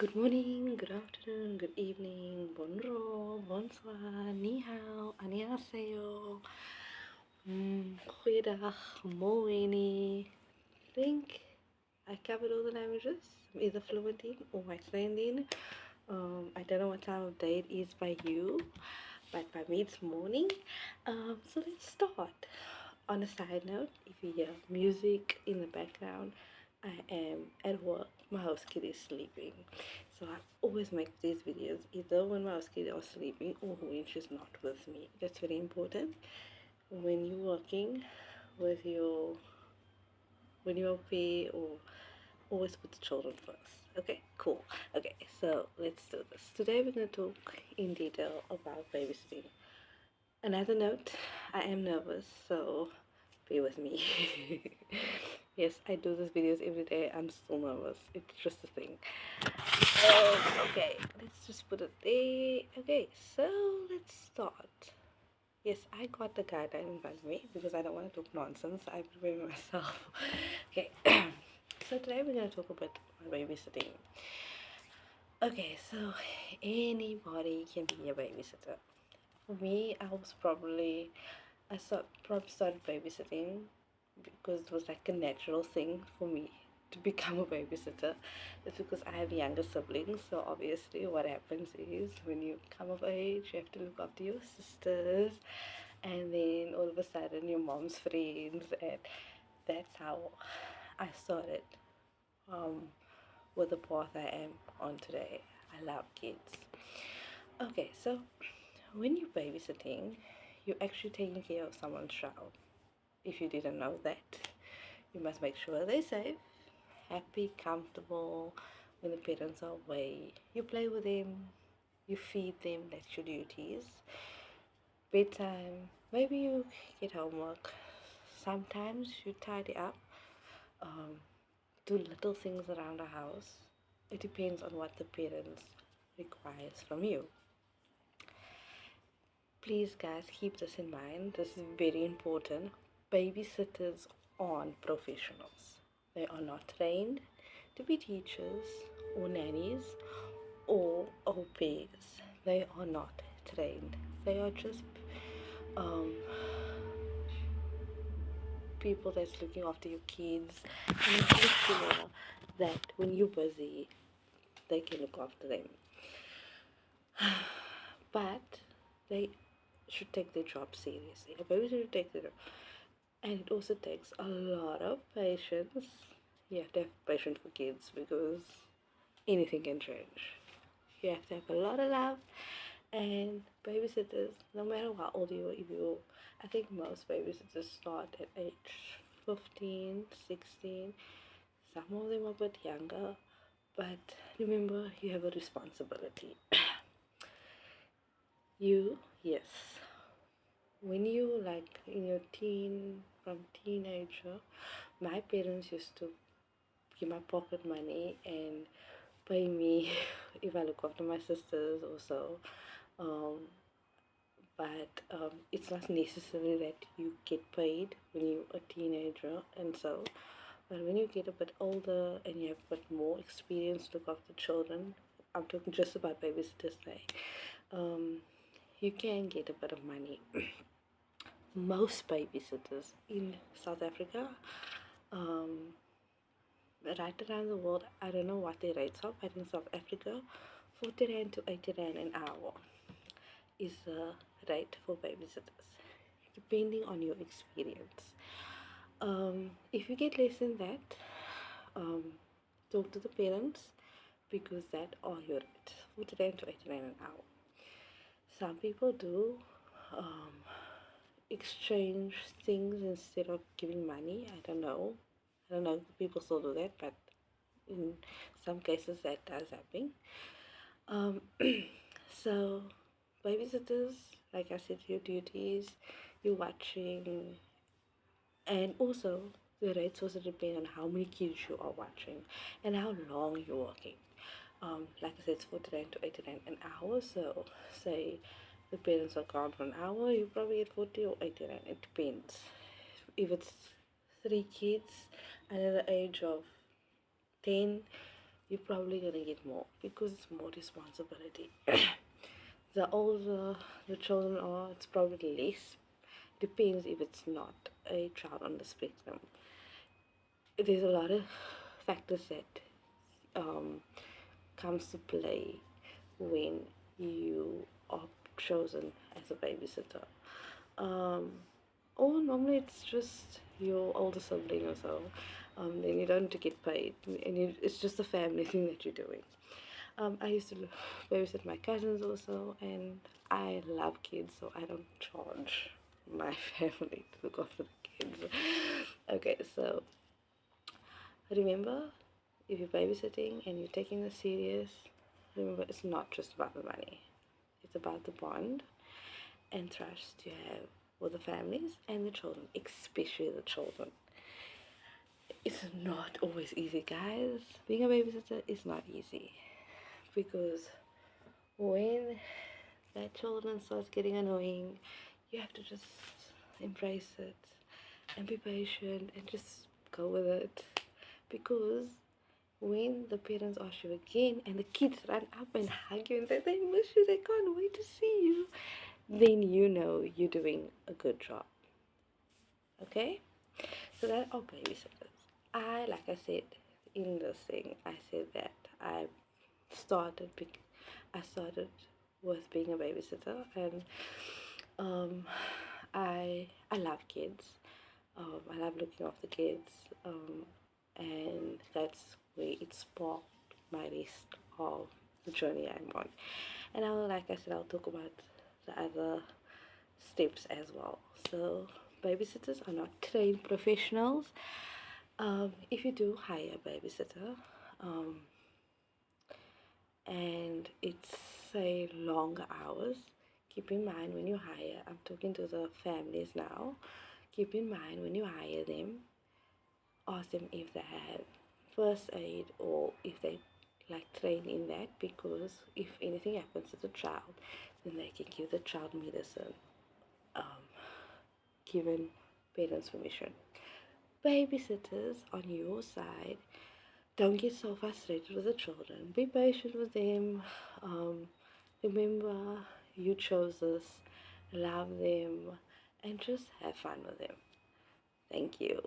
Good morning, good afternoon, good evening, bonjour, bonsoir, ni hao, annyeonghaseyo, goeiedag, morning. I think I covered all the languages. I'm either fluent in or excellent in. I don't know what time of day it is by you, but by me it's morning. So let's start. On a side note, if you hear music in the background, I am at work. My house kid is sleeping. So I always make these videos either when my house kid is sleeping or when she's not with me. That's very important. When you're working with your when you're away, or always put the children first. Okay, cool. Okay, so let's do this. Today we're going to talk in detail about babysitting. Another note, I am nervous, so bear with me. Yes, I do these videos every day. I'm still nervous. It's just a thing. Okay, let's just put it there. Okay, so let's start. Yes, I got the guideline in front of me because I don't want to talk nonsense. I prepare myself. Okay, so today we're going to talk about babysitting. Okay, so anybody can be a babysitter. For me, probably started babysitting because it was like a natural thing for me to become a babysitter. It's because I have younger siblings, so obviously what happens is when you come of age, you have to look after your sisters, and then all of a sudden your mom's friends, and that's how I started um, with the path I am on today. I love kids. Okay, so when you're babysitting, you're actually taking care of someone's child. If you didn't know that, you must make sure they're safe, happy, comfortable when the parents are away. You play with them, you feed them, that's your duties. Bedtime, maybe you get homework. Sometimes you tidy up, um, do little things around the house. It depends on what the parents requires from you. Please, guys, keep this in mind. This is very important. Babysitters aren't professionals. They are not trained to be teachers or nannies or au pairs. They are not trained. They are just um, people that's looking after your kids and making sure that when you're busy, they can look after them. But they should take their job seriously. A babysitter should take their job. And it also takes a lot of patience. You have to have patience for kids because anything can change. You have to have a lot of love, and babysitters, no matter how old you are, I think most babysitters start at age 15, 16. Some of them are a bit younger, but remember, you have a responsibility. Yes, when you like in your from teenager, my parents used to give my pocket money and pay me if I look after my sisters or so. Um, but it's not necessary that you get paid when you're a teenager, and so. But when you get a bit older and you have a bit more experience to look after children, I'm talking just about babysitters today. Um, you can get a bit of money. Most babysitters in South Africa, um, right around the world, I don't know what their rates are, but in South Africa, 40 rand to 80 rand an hour is the rate for babysitters, depending on your experience. If you get less than that, um, talk to the parents because that are your rates, 40 rand to 80 rand an hour. Some people do um, exchange things instead of giving money. I don't know. If people still do that, but in some cases that does happen. Um, so babysitters, like I said, your duties, you're watching, and also the rates also depend on how many kids you are watching and how long you're working. Like I said, it's 40 rand to 80 rand an hour. So say the parents are gone for an hour, you probably get 40 or 80 rand. It depends. If it's 3 kids under the age of 10, you're probably gonna get more because it's more responsibility. The older the children are, it's probably less. Depends if it's not a child on the spectrum. There's a lot of factors that um, comes to play when you are chosen as a babysitter. Um, or normally it's just your older sibling or so. Then you don't get paid, and it's just a family thing that you're doing. I used to babysit my cousins also, and I love kids, so I don't charge my family to look after the kids. Okay, so remember, if you're babysitting and you're taking this serious, remember it's not just about the money. It's about the bond and trust you have with the families and the children, especially the children. It's not always easy, guys. Being a babysitter is not easy because when that children starts getting annoying, you have to just embrace it and be patient and just go with it because when the parents ask you again and the kids run up and hug you and say they miss you, they can't wait to see you, then you know you're doing a good job. Okay? So that are babysitters. Like I said in this thing, I said that started, I started with being a babysitter, and um, I love kids. I love looking after kids, and that's where it sparked my rest of the journey I'm on. And like I said, I'll talk about the other steps as well. So, babysitters are not trained professionals. If you do hire a babysitter, um, and it's say longer hours, keep in mind when you hire, I'm talking to the families now, keep in mind when you hire them, ask them if they have first aid or if they like train in that, because if anything happens to the child, then they can give the child medicine, um, given parents permission. Babysitters on your side, don't get so frustrated with the children. Be patient with them. Um, Remember, you chose this. Love them and just have fun with them. Thank you.